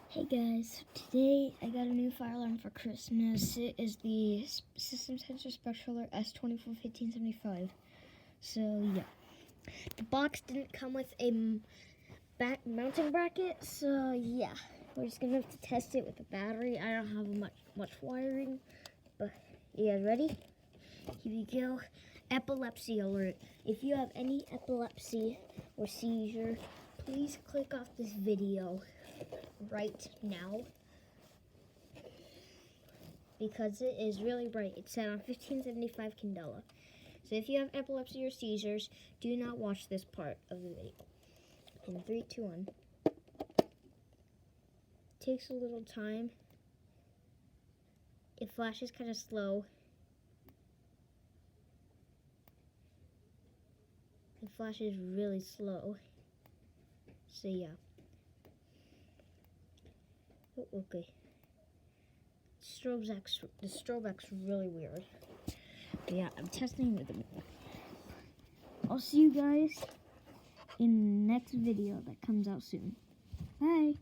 Hey guys, today I got a new fire alarm for Christmas. It is the System Sensor Specialer S2415765. So yeah, the box didn't come with a mounting bracket, so yeah, we're just gonna have to test it with a battery. I don't have much wiring, but you guys ready? Here we go. Epilepsy alert. If you have any epilepsy or seizure, please click off this video right now because it is really bright. It's set on 1575 candela. So if you have epilepsy or seizures, do not watch this part of the video. In 3, 2, 1. Takes a little time. It flashes kind of slow. It flashes really slow. So yeah. Oh, okay. The strobe act's really weird. But yeah, I'm testing with them. I'll see you guys in the next video that comes out soon. Bye.